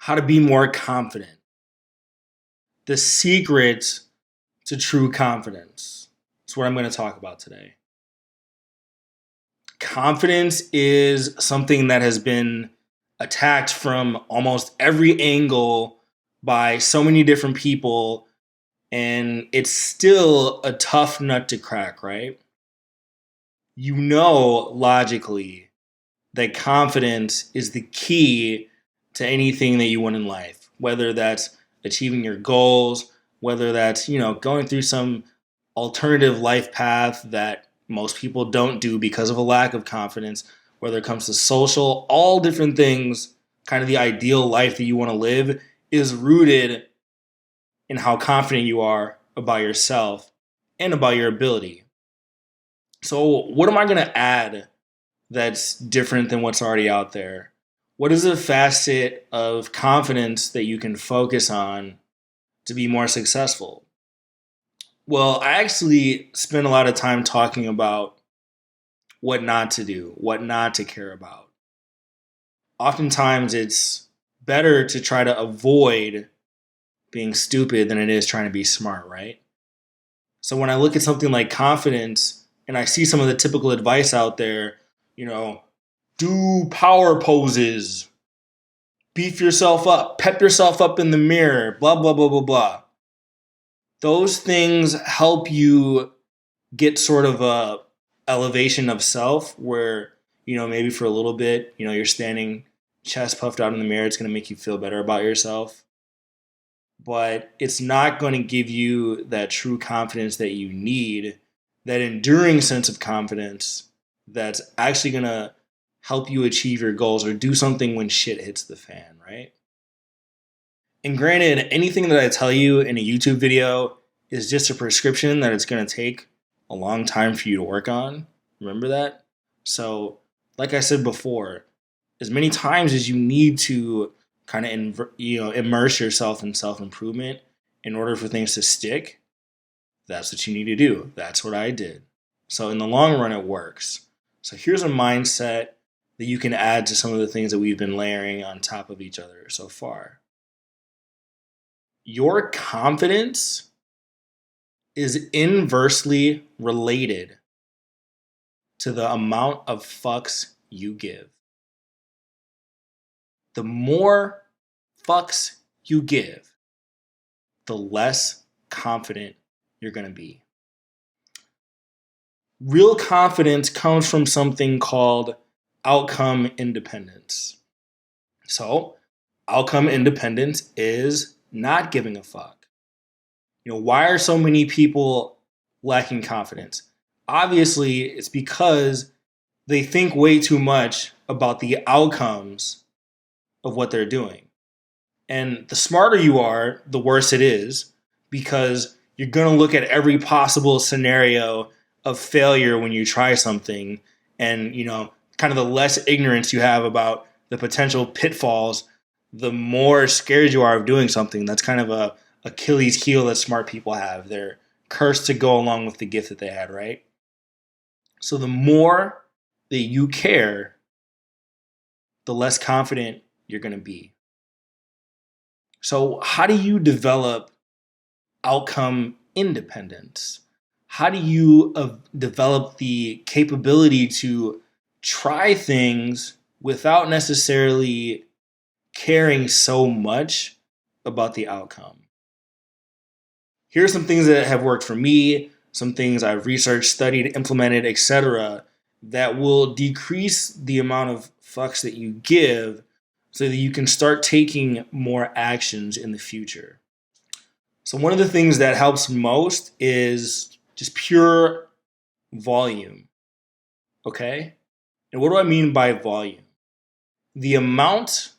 how to be more confident. The secret to true confidence. That's what I'm going to talk about today. Confidence is something that has been attacked from almost every angle by so many different people, and it's still a tough nut to crack, right? You know logically that confidence is the key to anything that you want in life, whether that's achieving your goals, whether that's, going through some alternative life path that most people don't do because of a lack of confidence, whether it comes to social, all different things, kind of the ideal life that you want to live is rooted in how confident you are about yourself and about your ability. So, what am I going to add that's different than what's already out there? What is a facet of confidence that you can focus on to be more successful? Well, I actually spend a lot of time talking about what not to do, what not to care about. Oftentimes, it's better to try to avoid being stupid than it is trying to be smart, right? So when I look at something like confidence and I see some of the typical advice out there, do power poses, beef yourself up, pep yourself up in the mirror, blah, blah, blah, blah, blah. Those things help you get sort of a elevation of self where, maybe for a little bit, you're standing chest puffed out in the mirror. It's going to make you feel better about yourself. But it's not going to give you that true confidence that you need, that enduring sense of confidence that's actually going to help you achieve your goals or do something when shit hits the fan, right? And granted, anything that I tell you in a YouTube video is just a prescription that it's going to take a long time for you to work on. Remember that? So, like I said before, as many times as you need to kind of immerse yourself in self-improvement in order for things to stick, that's what you need to do. That's what I did. So in the long run, it works. So here's a mindset that you can add to some of the things that we've been layering on top of each other so far. Your confidence is inversely related to the amount of fucks you give. The more fucks you give, the less confident you're going to be. Real confidence comes from something called outcome independence. So, outcome independence is not giving a fuck. Why are so many people lacking confidence? Obviously, it's because they think way too much about the outcomes of what they're doing. And the smarter you are, the worse it is, because you're going to look at every possible scenario of failure when you try something. And, kind of the less ignorance you have about the potential pitfalls, the more scared you are of doing something. That's kind of a Achilles heel that smart people have. They're cursed to go along with the gift that they had, right? So the more that you care, the less confident you're going to be. So how do you develop outcome independence? How do you develop the capability to try things without necessarily caring so much about the outcome? Here are some things that have worked for me, some things I've researched, studied, implemented, etc., that will decrease the amount of fucks that you give so that you can start taking more actions in the future. So one of the things that helps most is just pure volume. Okay? And what do I mean by volume? The amount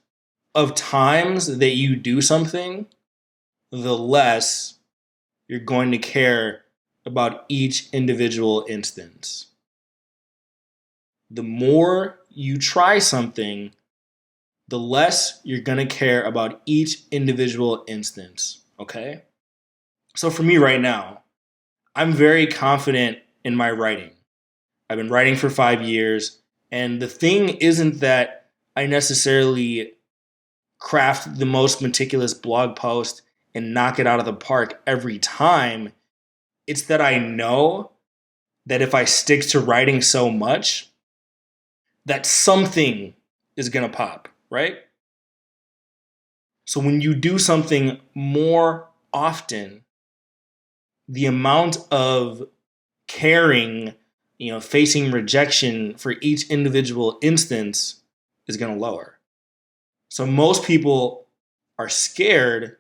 of times that you do something, the less you're going to care about each individual instance. The more you try something, the less you're going to care about each individual instance, okay? So for me right now, I'm very confident in my writing. I've been writing for 5 years, and the thing isn't that I necessarily craft the most meticulous blog post and knock it out of the park every time. It's that I know that if I stick to writing so much, that something is going to pop, right? So when you do something more often, the amount of caring, facing rejection for each individual instance is going to lower. So most people are scared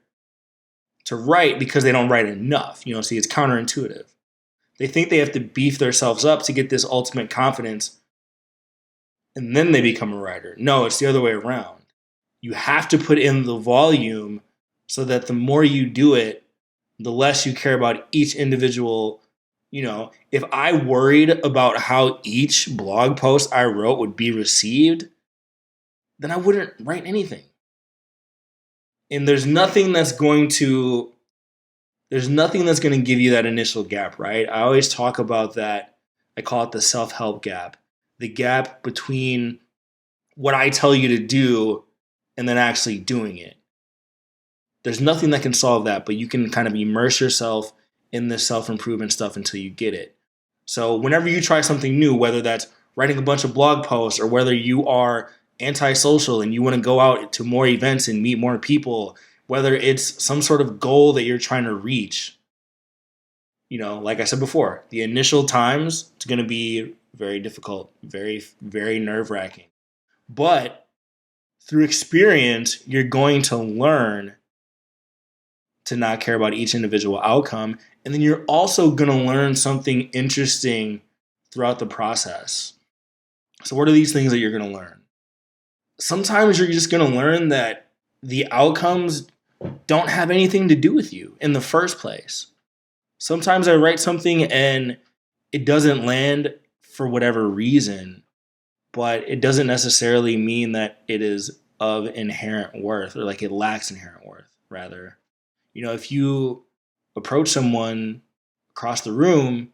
to write because they don't write enough. See, it's counterintuitive. They think they have to beef themselves up to get this ultimate confidence, and then they become a writer. No, it's the other way around. You have to put in the volume so that the more you do it, the less you care about each individual. If I worried about how each blog post I wrote would be received, then I wouldn't write anything. And there's nothing that's going to give you that initial gap, right? I always talk about that. I call it the self-help gap. The gap between what I tell you to do and then actually doing it. There's nothing that can solve that, but you can kind of immerse yourself in this self-improvement stuff until you get it. So whenever you try something new, whether that's writing a bunch of blog posts or whether you are antisocial and you want to go out to more events and meet more people, whether it's some sort of goal that you're trying to reach, like I said before, the initial times, it's going to be very difficult, very, very nerve-wracking. But through experience, you're going to learn to not care about each individual outcome. And then you're also going to learn something interesting throughout the process. So what are these things that you're going to learn? Sometimes you're just going to learn that the outcomes don't have anything to do with you in the first place. Sometimes I write something and it doesn't land for whatever reason, but it doesn't necessarily mean that it is of inherent worth, or like it lacks inherent worth, rather. If you approach someone across the room,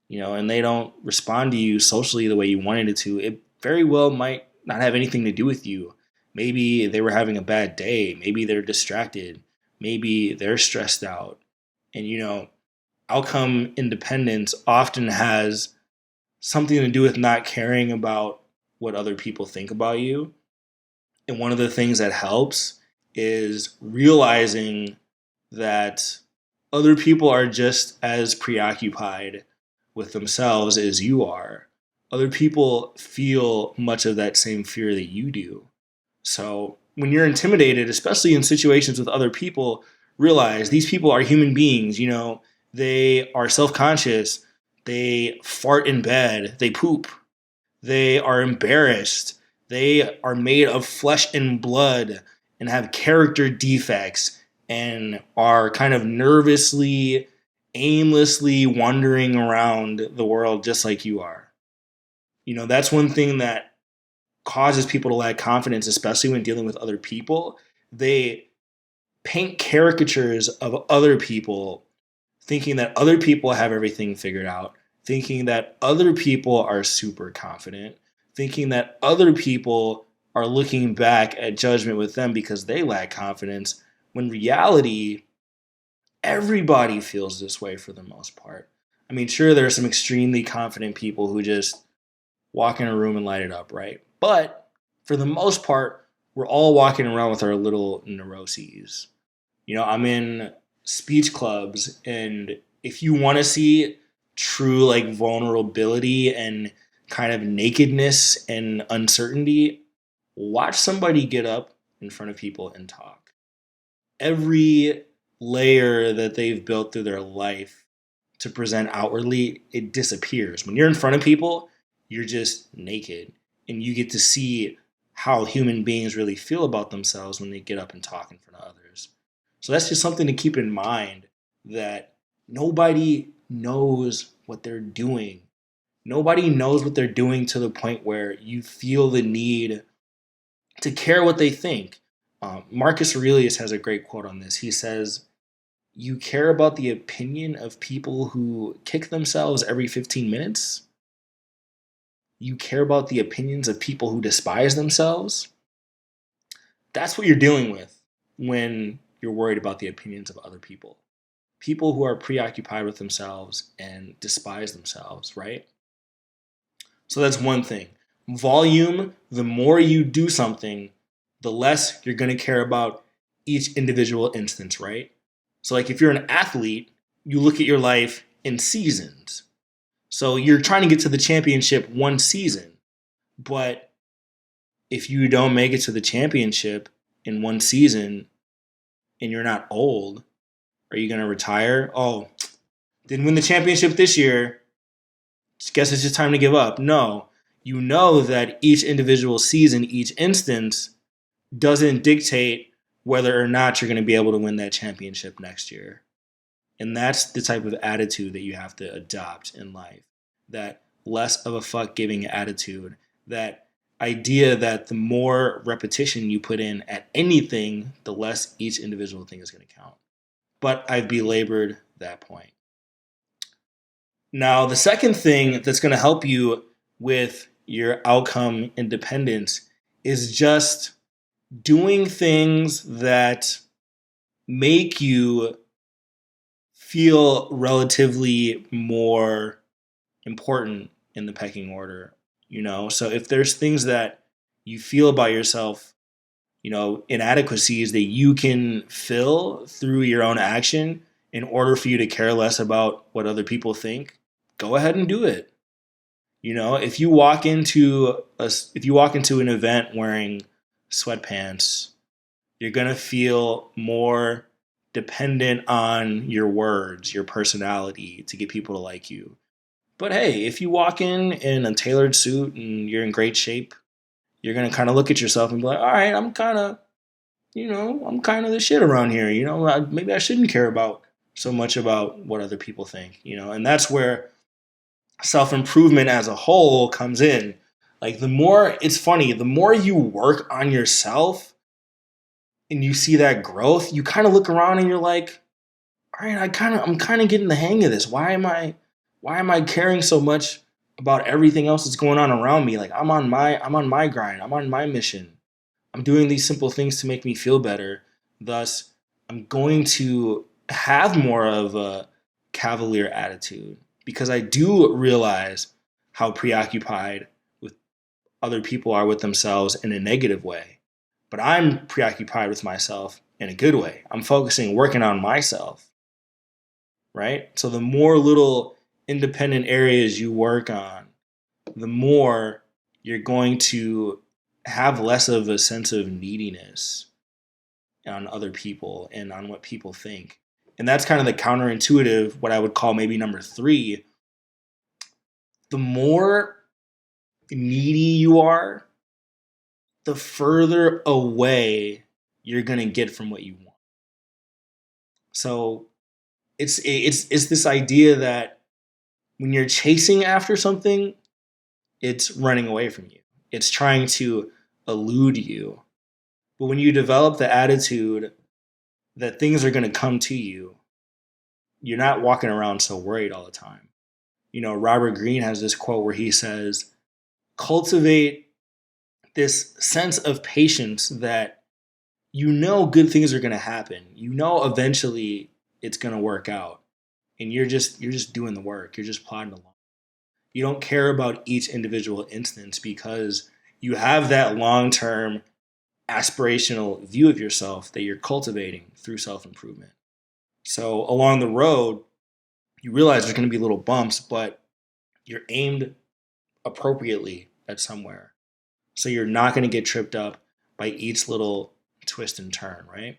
and they don't respond to you socially the way you wanted it to, it very well might not have anything to do with you. Maybe they were having a bad day. Maybe they're distracted. Maybe they're stressed out. And, outcome independence often has something to do with not caring about what other people think about you. And one of the things that helps is realizing that other people are just as preoccupied with themselves as you are. Other people feel much of that same fear that you do. So when you're intimidated, especially in situations with other people, realize these people are human beings. They are self-conscious. They fart in bed. They poop. They are embarrassed. They are made of flesh and blood and have character defects and are kind of nervously, aimlessly wandering around the world just like you are. That's one thing that causes people to lack confidence, especially when dealing with other people. They paint caricatures of other people, thinking that other people have everything figured out, thinking that other people are super confident, thinking that other people are looking back at judgment with them because they lack confidence, when in reality, everybody feels this way for the most part. I mean, sure, there are some extremely confident people who just walk in a room and light it up, right? But for the most part, we're all walking around with our little neuroses. I'm in speech clubs, and if you want to see true like vulnerability and kind of nakedness and uncertainty, watch somebody get up in front of people and talk. Every layer that they've built through their life to present outwardly, it disappears. When you're in front of people, you're just naked, and you get to see how human beings really feel about themselves when they get up and talk in front of others. So that's just something to keep in mind, that nobody knows what they're doing. Nobody knows what they're doing to the point where you feel the need to care what they think. Marcus Aurelius has a great quote on this. He says, "You care about the opinion of people who kick themselves every 15 minutes? You care about the opinions of people who despise themselves?" That's what you're dealing with when you're worried about the opinions of other people. People who are preoccupied with themselves and despise themselves, right? So that's one thing. Volume, the more you do something, the less you're going to care about each individual instance, right? So, like if you're an athlete, you look at your life in seasons. So, you're trying to get to the championship one season, but if you don't make it to the championship in one season and you're not old, are you going to retire? Oh, didn't win the championship this year. Guess it's just time to give up. No, you know that each individual season, each instance doesn't dictate whether or not you're going to be able to win that championship next year. And that's the type of attitude that you have to adopt in life. That less of a fuck giving attitude. That idea that the more repetition you put in at anything, the less each individual thing is going to count. But I've belabored that point. Now, the second thing that's going to help you with your outcome independence is just doing things that make you feel relatively more important in the pecking order, you know? So if there's things that you feel about yourself, you know, inadequacies that you can fill through your own action in order for you to care less about what other people think, go ahead and do it. You know, if you walk into an event wearing sweatpants, you're going to feel more dependent on your words, your personality to get people to like you. But hey, if you walk in a tailored suit and you're in great shape, you're going to kind of look at yourself and be like, all right, I'm kind of the shit around here. You know, maybe I shouldn't care about so much about what other people think, you know, and that's where self-improvement as a whole comes in. Like it's funny, the more you work on yourself and you see that growth, you kind of look around and you're like, all right, I'm kind of getting the hang of this. Why am I caring so much about everything else that's going on around me? Like I'm on my grind. I'm on my mission. I'm doing these simple things to make me feel better. Thus, I'm going to have more of a cavalier attitude because I do realize how preoccupied with other people are with themselves in a negative way. But I'm preoccupied with myself in a good way. I'm working on myself, right? So the more little independent areas you work on, the more you're going to have less of a sense of neediness on other people and on what people think. And that's kind of the counterintuitive, what I would call maybe number 3. The more needy you are, the further away you're going to get from what you want. So it's this idea that when you're chasing after something, it's running away from you. It's trying to elude you. But when you develop the attitude that things are going to come to you, you're not walking around so worried all the time. You know, Robert Greene has this quote where he says, cultivate this sense of patience that you know good things are going to happen. You know eventually it's going to work out. And you're just doing the work. You're just plodding along. You don't care about each individual instance because you have that long-term aspirational view of yourself that you're cultivating through self-improvement. So along the road, you realize there's going to be little bumps, but you're aimed appropriately at somewhere. So you're not going to get tripped up by each little twist and turn, right?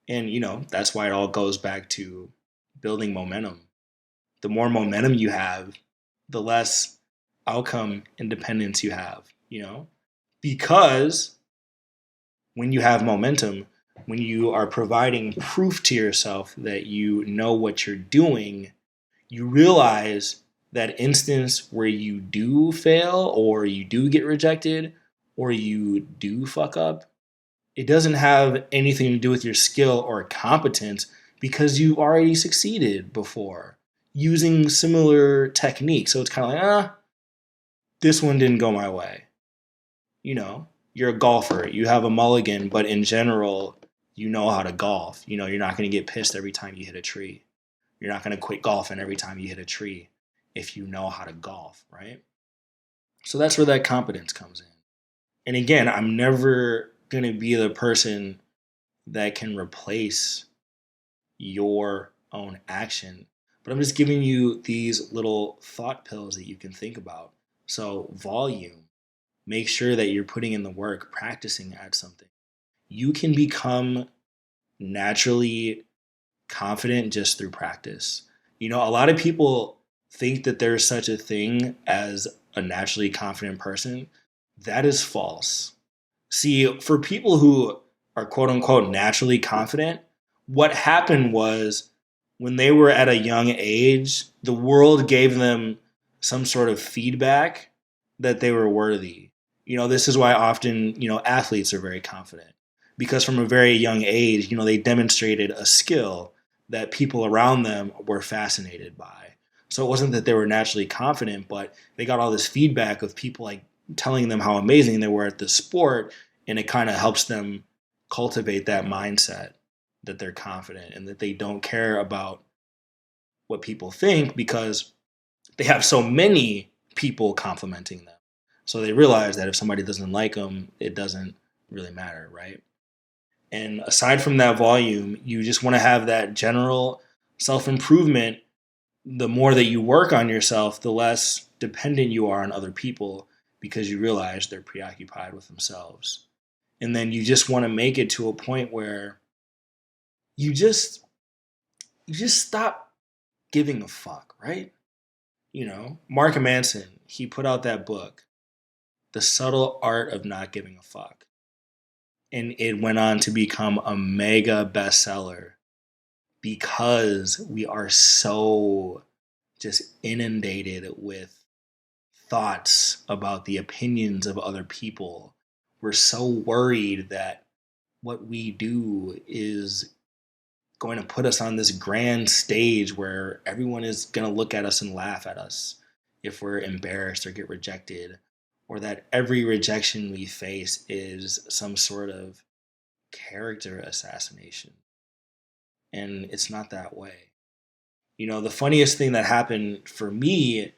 And, you know, that's why it all goes back to building momentum. The more momentum you have, the less outcome independence you have, you know? Because when you have momentum, when you are providing proof to yourself that you know what you're doing, you realize that instance where you do fail or you do get rejected or you do fuck up, it doesn't have anything to do with your skill or competence because you've already succeeded before using similar techniques. So it's kind of like, this one didn't go my way, you know? you're a golfer, you have a mulligan, but in general, you know how to golf. You know, you're not going to get pissed every time you hit a tree. You're not going to quit golfing every time you hit a tree if you know how to golf, right? So that's where that competence comes in. And again, I'm never going to be the person that can replace your own action, but I'm just giving you these little thought pills that you can think about. So, volume, make sure that you're putting in the work, practicing at something. You can become naturally confident just through practice. You know, a lot of people think that there's such a thing as a naturally confident person. That is false. See, for people who are quote unquote naturally confident, what happened was when they were at a young age, the world gave them some sort of feedback that they were worthy. You know, this is why often, athletes are very confident because from a very young age, they demonstrated a skill that people around them were fascinated by. So it wasn't that they were naturally confident, but they got all this feedback of people like telling them how amazing they were at the sport, and it kind of helps them cultivate that mindset that they're confident and that they don't care about what people think because they have so many people complimenting them. So they realize that if somebody doesn't like them, it doesn't really matter, right? And aside from that volume, you just want to have that general self improvement. The more that you work on yourself, the less dependent you are on other people because you realize they're preoccupied with themselves. And then you just want to make it to a point where you just stop giving a fuck, right? Mark Manson, he put out that book, The Subtle Art of Not Giving a Fuck. And it went on to become a mega bestseller because we are so just inundated with thoughts about the opinions of other people. We're so worried that what we do is going to put us on this grand stage where everyone is going to look at us and laugh at us if we're embarrassed or get rejected, or that every rejection we face is some sort of character assassination. And it's not that way. The funniest thing that happened for me,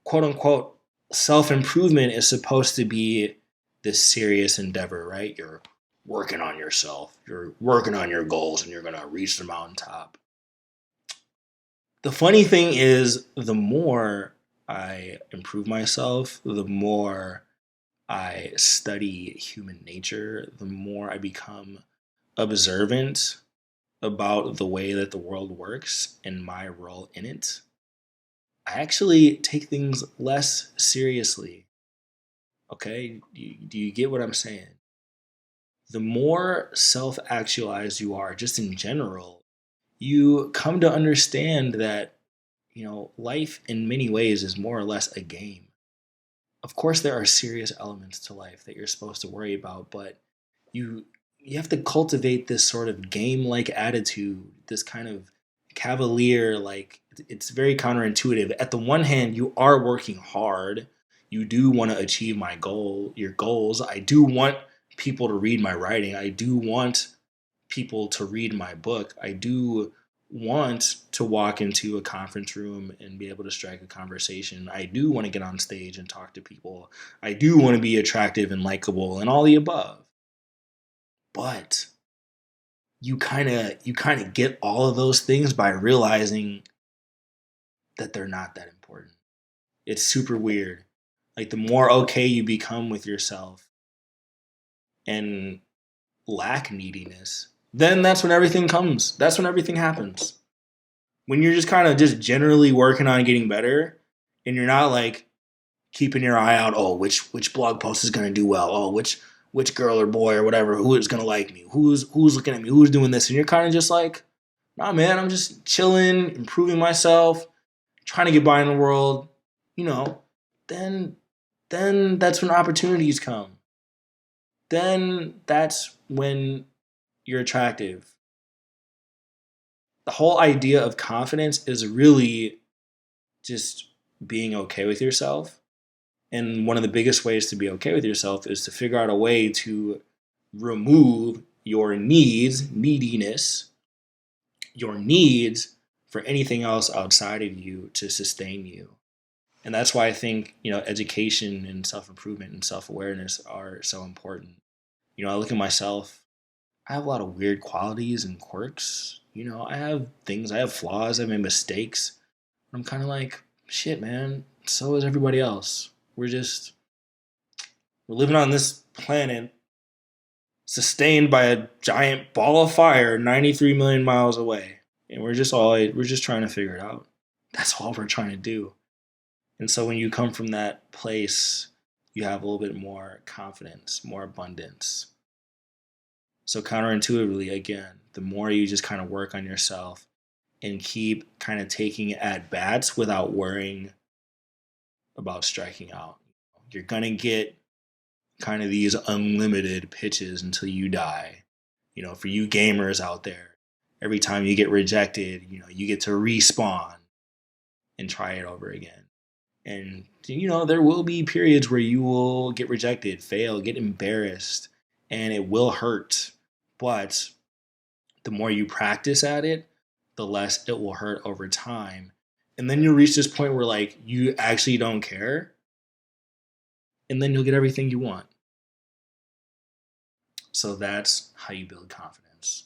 quote unquote, self improvement is supposed to be this serious endeavor, right? You're working on yourself, you're working on your goals, and you're going to reach the mountaintop. The funny thing is, the more I improve myself, the more I study human nature, the more I become observant about the way that the world works and my role in it. I actually take things less seriously. Okay? Do you get what I'm saying? The more self actualized you are, just in general, you come to understand that, life in many ways is more or less a game. Of course, there are serious elements to life that you're supposed to worry about, but you you have to cultivate this sort of game-like attitude, this kind of cavalier, like it's very counterintuitive. At the one hand, you are working hard. You do want to achieve your goals. I do want people to read my writing. I do want people to read my book. I do want to walk into a conference room and be able to strike a conversation. I do want to get on stage and talk to people. I do want to be attractive and likable and all the above. But you kind of get all of those things by realizing that they're not that important. It's super weird. Like the more okay you become with yourself and lack neediness, then that's when everything comes. That's when everything happens. When you're just kind of just generally working on getting better and you're not like keeping your eye out, oh, which blog post is going to do well? Oh, which girl or boy or whatever, who is going to like me? Who's looking at me? Who's doing this? And you're kind of just like, nah, man, I'm just chilling, improving myself, trying to get by in the world, you know, then that's when opportunities come. Then that's when you're attractive. The whole idea of confidence is really just being okay with yourself And one of the biggest ways to be okay with yourself is to figure out a way to remove your needs, neediness, your needs for anything else outside of you to sustain you. And that's why I think, education and self improvement and self awareness are so important. I look at myself, I have a lot of weird qualities and quirks. I have things, I have flaws, I have mistakes. I'm kind of like, shit, man, so is everybody else. We're living on this planet sustained by a giant ball of fire 93 million miles away. And we're just trying to figure it out. That's all we're trying to do. And so when you come from that place, you have a little bit more confidence, more abundance. So counterintuitively, again, the more you just kind of work on yourself and keep kind of taking at bats without worrying about striking out, you're going to get kind of these unlimited pitches until you die. For you gamers out there, every time you get rejected, you get to respawn and try it over again. And, there will be periods where you will get rejected, fail, get embarrassed, and it will hurt. But the more you practice at it, the less it will hurt over time. And then you'll reach this point where, like, you actually don't care. And then you'll get everything you want. So that's how you build confidence.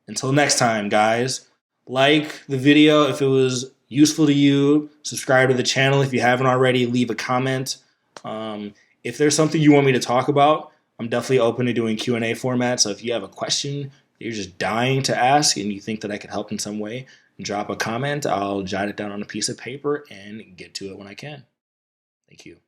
Until next time, guys, like the video if it was useful to you. Subscribe to the channel if you haven't already. Leave a comment. If there's something you want me to talk about, I'm definitely open to doing Q&A format. So if you have a question you're just dying to ask and you think that I could help in some way, drop a comment. I'll jot it down on a piece of paper and get to it when I can. Thank you.